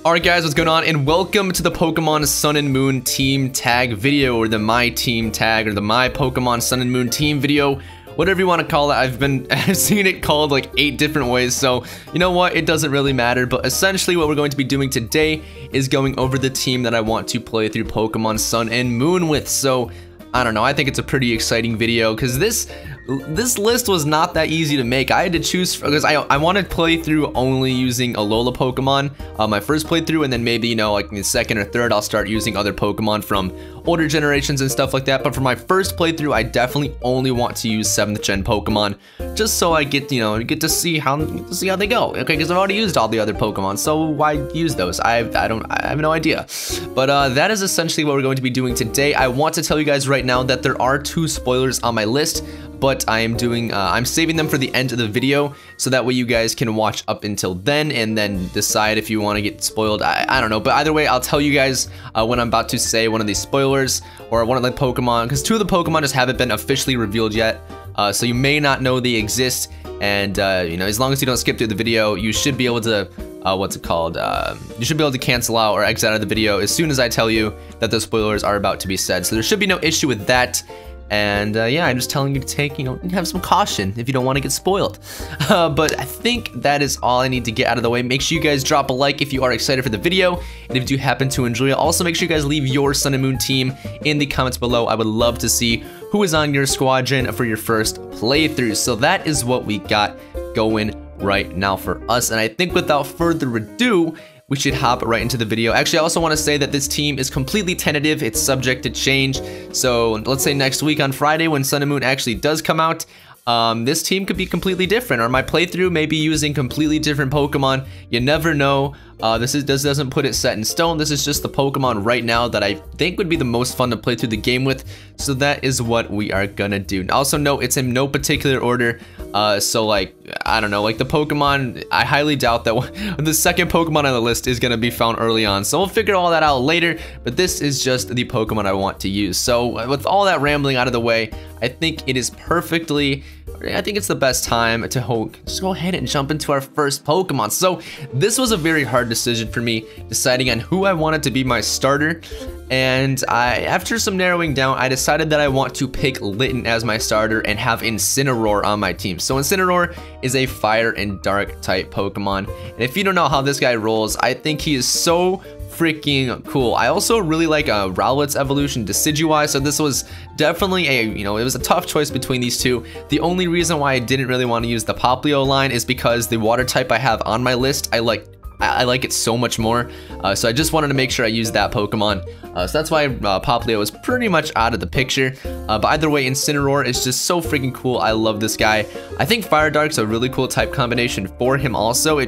Alright guys, what's going on, and welcome to the Pokemon Sun and Moon team tag video, or the My Team tag, or the My Pokemon Sun and Moon team video, whatever you want to call it. I've seen it called like 8 different ways, so you know what, it doesn't really matter. But essentially what we're going to be doing today is going over the team that I want to play through Pokemon Sun and Moon with. So I don't know, I think it's a pretty exciting video because this list was not that easy to make. I had to choose because I want to play through only using Alola Pokemon my first playthrough, and then maybe, you know, like in the second or third I'll start using other Pokemon from older generations and stuff like that. But for my first playthrough, I definitely only want to use 7th gen Pokemon, just so I get to see how they go. Okay, because I've already used all the other Pokemon, so why use those? I have no idea. But that is essentially what we're going to be doing today. I want to tell you guys right now that there are 2 spoilers on my list, but I'm saving them for the end of the video, so that way you guys can watch up until then and then decide if you want to get spoiled. I don't know, but either way, I'll tell you guys when I'm about to say one of these spoilers or one of the Pokemon, because 2 of the Pokemon just haven't been officially revealed yet, so you may not know they exist. And you know, as long as you don't skip through the video, you should be able to you should be able to cancel out or exit out of the video as soon as I tell you that those spoilers are about to be said. So there should be no issue with that. And yeah, I'm just telling you to have some caution if you don't want to get spoiled. But I think that is all I need to get out of the way. Make sure you guys drop a like if you are excited for the video, and if you happen to enjoy it, also make sure you guys leave your Sun and Moon team in the comments below. I would love to see who is on your squadron for your first playthrough. So that is what we got going right now for us, and I think without further ado, we should hop right into the video. Actually, I also want to say that this team is completely tentative. It's subject to change. So let's say next week on Friday, when Sun and Moon actually does come out, this team could be completely different, or my playthrough may be using completely different Pokemon. You never know. This doesn't put it set in stone. This is just the Pokemon right now that I think would be the most fun to play through the game with. So that is what we are gonna do. Also note, it's in no particular order. So like, I don't know, like the Pokemon, I highly doubt that the second Pokemon on the list is gonna be found early on. So we'll figure all that out later, but this is just the Pokemon I want to use. So with all that rambling out of the way, I think it's the best time to just go ahead and jump into our first Pokemon. So this was a very hard decision for me, deciding on who I wanted to be my starter. And after some narrowing down, I decided that I want to pick Litten as my starter and have Incineroar on my team. So Incineroar is a fire and dark type Pokemon. And if you don't know how this guy rolls, I think he is so freaking cool. I also really like Rowlet's evolution, Decidueye, so this was definitely it was a tough choice between these 2. The only reason why I didn't really want to use the Popplio line is because the water type I have on my list, I like it so much more, so I just wanted to make sure I used that Pokemon. So that's why Popplio is pretty much out of the picture. But either way, Incineroar is just so freaking cool. I love this guy. I think Fire Dark's a really cool type combination for him also. I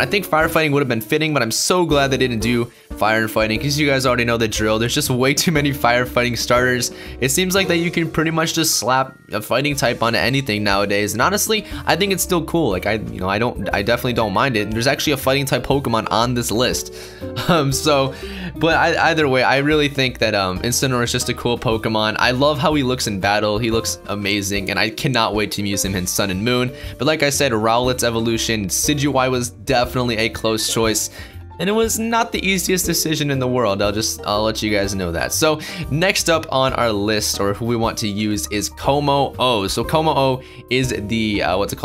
think Firefighting would have been fitting, but I'm so glad they didn't do Fire and Fighting, because you guys already know the drill. There's just way too many Firefighting starters. It seems like that you can pretty much just slap a fighting type onto anything nowadays, and honestly, I think it's still cool. Like I definitely don't mind it. There's actually a fighting type Pokemon on this list. But either way, I really think that Incineroar is just a cool Pokemon. I love how he looks in battle. He looks amazing, and I cannot wait to use him in Sun and Moon. But like I said, Rowlet's evolution, Decidueye was definitely a close choice, and it was not the easiest decision in the world. I'll let you guys know that. So next up on our list, or who we want to use, is Comaho. So Comaho is the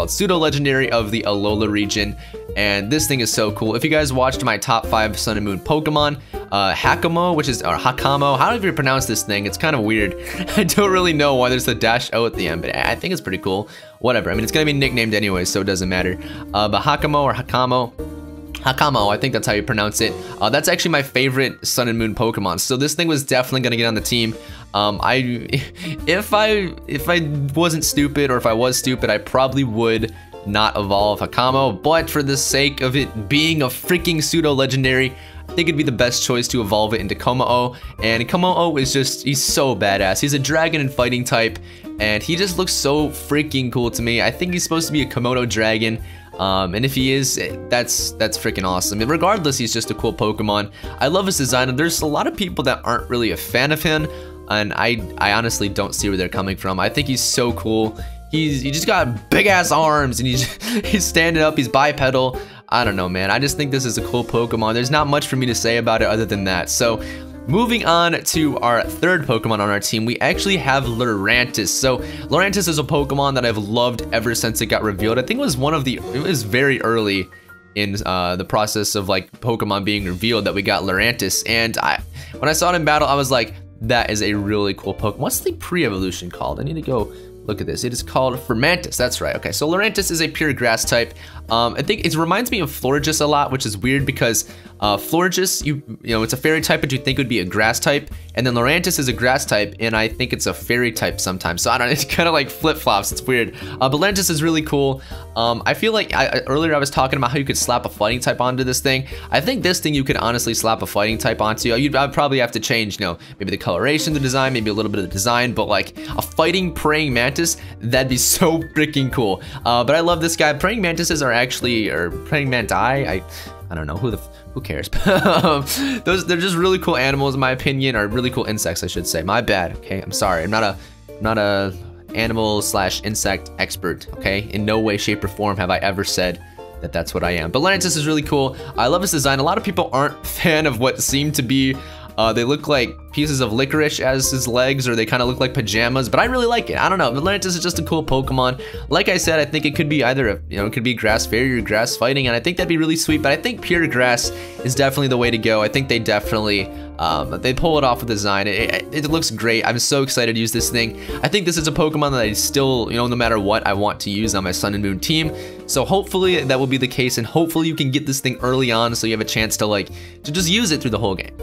pseudo legendary of the Alola region, and this thing is so cool. If you guys watched my top 5 Sun and Moon Pokemon, Hakamo, however you pronounce this thing, it's kind of weird. I don't really know why there's the -O at the end, but I think it's pretty cool. Whatever, I mean, it's gonna be nicknamed anyway, so it doesn't matter. But Hakamo, I think that's how you pronounce it. That's actually my favorite Sun and Moon Pokemon, so this thing was definitely gonna get on the team. If I wasn't stupid, or if I was stupid, I probably would not evolve Hakamo, but for the sake of it being a freaking pseudo legendary, I think it'd be the best choice to evolve it into Comaho. And Comaho is he's so badass. He's a dragon and fighting type, and he just looks so freaking cool to me. I think he's supposed to be a Komodo dragon. And if he is, that's freaking awesome. And regardless, he's just a cool Pokemon. I love his design, and there's a lot of people that aren't really a fan of him, and I honestly don't see where they're coming from. I think he's so cool. He just got big ass arms, and he's standing up, he's bipedal. I don't know, man. I just think this is a cool Pokemon. There's not much for me to say about it other than that. So moving on to our third Pokemon on our team, we actually have Laurentis. So Laurentis is a Pokemon that I've loved ever since it got revealed. I think it was very early in the process of like Pokemon being revealed that we got Laurentis. And when I saw it in battle, I was like, that is a really cool Pokemon. What's the pre-evolution called? I need to go look at this. It is called Fermentus. That's right. Okay, so Laurentis is a pure grass type. I think it reminds me of Florges a lot, which is weird because Florges, you know, it's a fairy type, but you think would be a grass type, and then Laurentis is a grass type, and I think it's a fairy type sometimes. So I don't know, it's kind of like flip-flops. It's weird. But Laurentis is really cool. I feel like earlier I was talking about how you could slap a fighting type onto this thing. I think this thing you could honestly slap a fighting type onto. I'd probably have to change, you know, maybe the coloration, the design, maybe a little bit of the design, but like a fighting praying mantis, that'd be so freaking cool. But I love this guy. Praying mantises are actually, or praying manti, I don't know, who cares? They're just really cool animals in my opinion, or really cool insects I should say. My bad, okay? I'm sorry. I'm not a animal / insect expert, okay? In no way, shape, or form have I ever said that that's what I am. But Laurentis is really cool. I love his design. A lot of people aren't a fan of what seem to be they look like pieces of licorice as his legs, or they kind of look like pajamas, but I really like it. I don't know. Laurentis is just a cool Pokemon. Like I said, I think it could be either it could be grass fairy or grass fighting, and I think that'd be really sweet, but I think pure grass is definitely the way to go. I think they definitely they pull it off with design. It looks great. I'm so excited to use this thing. I think this is a Pokemon that I still, no matter what, I want to use on my Sun and Moon team. So hopefully that will be the case, and hopefully you can get this thing early on so you have a chance to just use it through the whole game.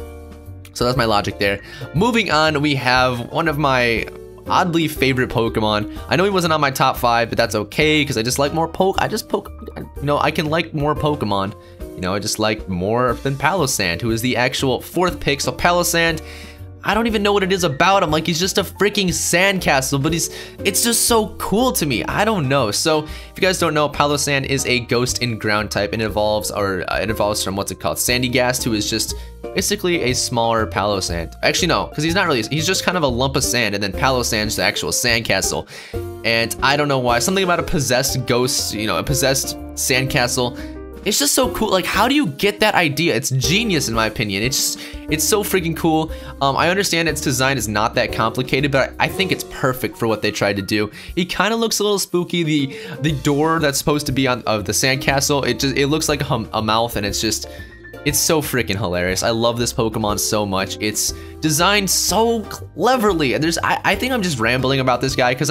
So that's my logic there. Moving on, we have one of my oddly favorite Pokemon. I know he wasn't on my top 5, but that's okay because I just like more I can like more Pokemon. I just like more than Palossand, who is the actual 4th pick. So Palossand, I don't even know what it is about him. Like, he's just a freaking sandcastle, but it's just so cool to me. I don't know. So if you guys don't know, Palossand is a ghost in ground type, and it evolves from what's it called? Sandygast, who is just basically a smaller Palossand. Actually, no, because he's not really. He's just kind of a lump of sand, and then Palossand's the actual sandcastle. And I don't know why. Something about a possessed ghost, a possessed sandcastle. It's just so cool. Like, how do you get that idea? It's genius in my opinion. It's so freaking cool. I understand its design is not that complicated, but I think it's perfect for what they tried to do. He kind of looks a little spooky. The door that's supposed to be of the sandcastle, it looks like a mouth, and it's so freaking hilarious. I love this Pokemon so much. It's designed so cleverly. And I think I'm just rambling about this guy because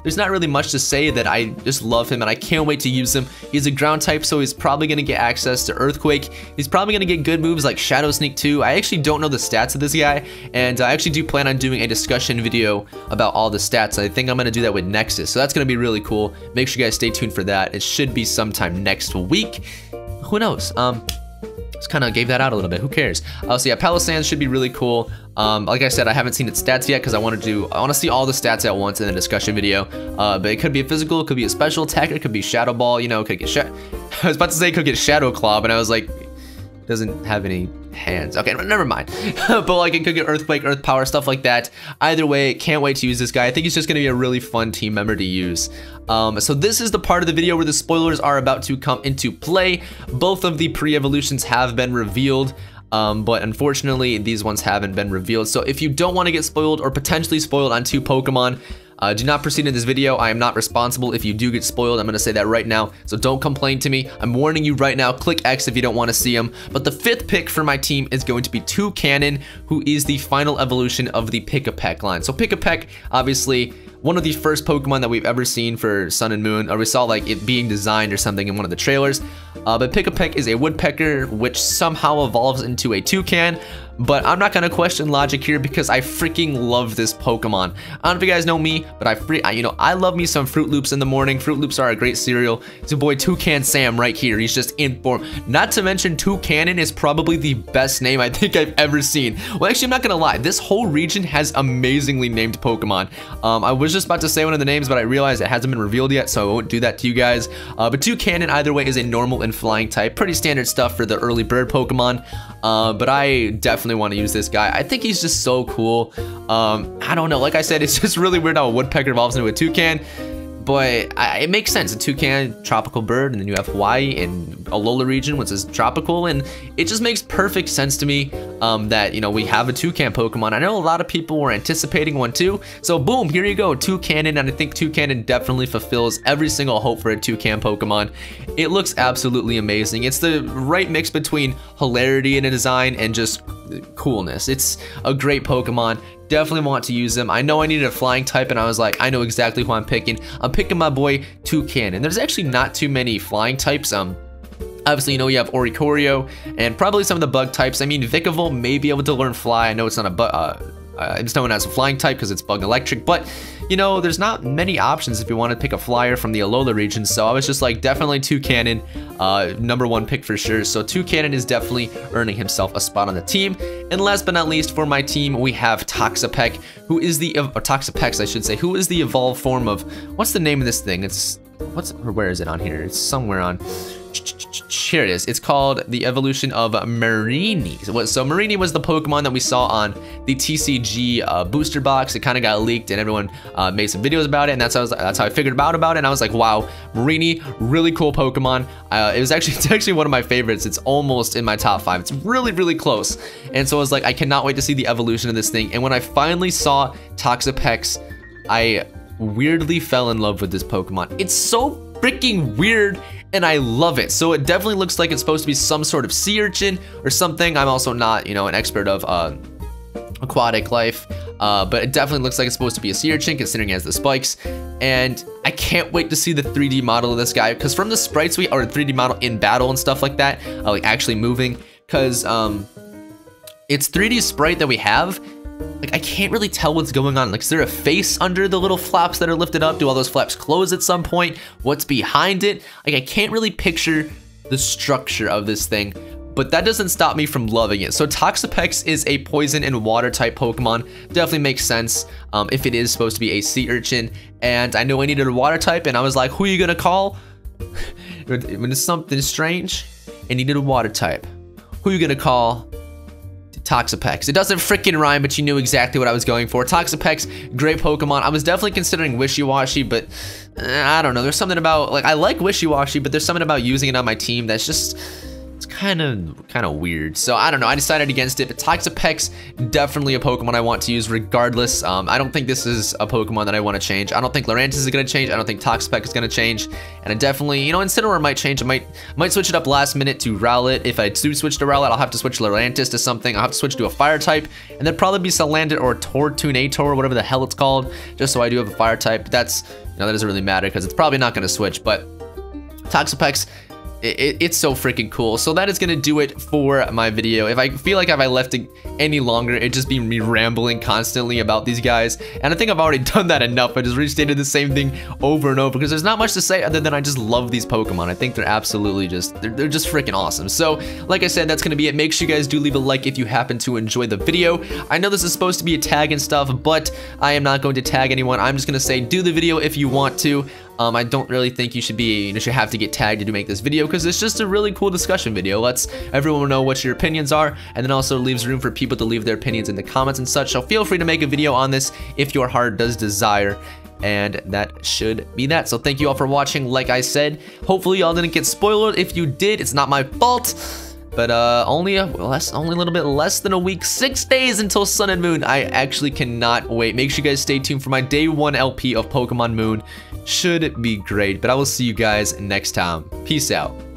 there's not really much to say. That I just love him and I can't wait to use him. He's a ground type, so he's probably gonna get access to Earthquake. He's probably gonna get good moves like Shadow Sneak too. I actually don't know the stats of this guy, and I actually do plan on doing a discussion video about all the stats. I think I'm gonna do that with Nexus, so that's gonna be really cool. Make sure you guys stay tuned for that. It should be sometime next week. Who knows? Just kind of gave that out a little bit. Who cares? So yeah, Palossand should be really cool. Like I said, I haven't seen its stats yet because I want to see all the stats at once in a discussion video. But it could be a physical, it could be a special attack, it could be Shadow Ball. It could get I was about to say it could get Shadow Claw, but I was like, it doesn't have any hands. Okay, never mind. But like, it could get Earthquake, Earth Power, stuff like that. Either way, can't wait to use this guy. I think he's just gonna be a really fun team member to use. So this is the part of the video where the spoilers are about to come into play. Both of the pre-evolutions have been revealed, but unfortunately these ones haven't been revealed. So if you don't want to get spoiled or potentially spoiled on 2 Pokemon, do not proceed in this video. I am not responsible if you do get spoiled. I'm going to say that right now, so don't complain to me. I'm warning you right now. Click X if you don't want to see them. But the 5th pick for my team is going to be Toucannon, who is the final evolution of the Pick-a-Peck line. So Pick-a-Peck, obviously, one of the first Pokemon that we've ever seen for Sun and Moon, or we saw like it being designed or something in one of the trailers. But Pick-a-Peck is a woodpecker which somehow evolves into a toucan. But I'm not gonna question logic here because I freaking love this Pokemon. I don't know if you guys know me, but I love me some Fruit Loops in the morning. Fruit Loops are a great cereal. It's your boy Toucan Sam right here. He's just in form. Not to mention Toucannon is probably the best name I think I've ever seen. Well, actually, I'm not gonna lie. This whole region has amazingly named Pokemon. I was just about to say one of the names, but I realized it hasn't been revealed yet, so I won't do that to you guys. But Toucannon, either way, is a normal and flying type. Pretty standard stuff for the early bird Pokemon. But I definitely want to use this guy. I think he's just so cool. I don't know. Like I said, it's just really weird how a woodpecker evolves into a toucan. But it makes sense. A toucan, tropical bird, and then you have Hawaii and Alola region, which is tropical, and it just makes perfect sense to me that, you know, we have a toucan Pokemon. I know a lot of people were anticipating one too, so boom, here you go, toucan, and I think toucan definitely fulfills every single hope for a toucan Pokemon. It looks absolutely amazing. It's the right mix between hilarity in a design and just coolness. It's a great Pokemon. Definitely want to use them. I know I needed a flying type, and I was like, I know exactly who I'm picking. I'm picking my boy Toucan, and there's actually not too many flying types. Obviously, you know, you have Oricorio and probably some of the bug types. I mean, Vikavolt may be able to learn fly. I know it's not a bug. It's known as a flying type because it's bug electric, but you know, there's not many options if you want to pick a flyer from the Alola region. So I was just like, definitely Toucanon, #1 pick for sure. So Toucanon is definitely earning himself a spot on the team. And last but not least, for my team, we have Toxsa Peck, who is the Toxsa Peck, I should say, who is the evolved form of, what's the name of this thing? Where is it on here? It's somewhere on. Here it is. It's called the evolution of Marini. So Marini was the Pokemon that we saw on the TCG booster box. It kind of got leaked, and everyone made some videos about it, and that's how I figured out about it. And I was like, wow, Marini, really cool Pokemon. It's actually one of my favorites. It's almost in my top 5. It's really, really close. And so I was like, I cannot wait to see the evolution of this thing. And when I finally saw Toxsa Peck's, I weirdly fell in love with this Pokemon. It's so freaking weird, and I love it. So it definitely looks like it's supposed to be some sort of sea urchin or something. I'm also not, you know, an expert of aquatic life, but it definitely looks like it's supposed to be a sea urchin considering it has the spikes. And I can't wait to see the 3D model of this guy, because from the sprites or 3D model in battle and stuff like that, like actually moving, because it's 3D sprite that we have. Like, I can't really tell what's going on. Like, is there a face under the little flaps that are lifted up? Do all those flaps close at some point? What's behind it? Like, I can't really picture the structure of this thing, but that doesn't stop me from loving it. So Toxsa Peck is a poison and water type Pokemon. Definitely makes sense if it is supposed to be a sea urchin. And I know I needed a water type, and I was like, who are you gonna call? When it's something strange and you need a water type, who are you gonna call? Toxsa Peck. It doesn't freaking rhyme, but you knew exactly what I was going for. Toxsa Peck, great Pokemon. I was definitely considering Wishy-Washy, but I don't know. There's something about, like, I like Wishy-Washy, but there's something about using it on my team that's just, it's kind of weird. So I don't know. I decided against it, but Toxsa Peck, definitely a Pokemon I want to use regardless. I don't think this is a Pokemon that I want to change. I don't think Laurentis is going to change. I don't think Toxsa Peck is going to change. And I definitely, you know, Incineroar might change. I might switch it up last minute to Rowlet. If I do switch to Rowlet, I'll have to switch Laurentis to something. I'll have to switch to a Fire type, and then probably be Salandit or Tortunator or whatever the hell it's called, just so I do have a Fire type. But that's, you know, that doesn't really matter because it's probably not going to switch. But Toxsa Peck, it's so freaking cool. So that is gonna do it for my video. If I feel like if I left it any longer, it'd just be me rambling constantly about these guys, and I think I've already done that enough. I just restated the same thing over and over because there's not much to say other than I just love these Pokemon. I think they're absolutely just, they're just freaking awesome. So like I said, that's gonna be it. Make sure you guys do leave a like if you happen to enjoy the video. I know this is supposed to be a tag and stuff, but I am not going to tag anyone. I'm just gonna say do the video if you want to. I don't really think you should have to get tagged to make this video, because it's just a really cool discussion video. Lets everyone know what your opinions are, and then also leaves room for people to leave their opinions in the comments and such. So feel free to make a video on this if your heart does desire. And that should be that. So thank you all for watching. Like I said, hopefully y'all didn't get spoiled. If you did, it's not my fault. But only a little bit less than a week, 6 days until Sun and Moon. I actually cannot wait. Make sure you guys stay tuned for my day 1 LP of Pokemon Moon. Should be great. But I will see you guys next time. Peace out.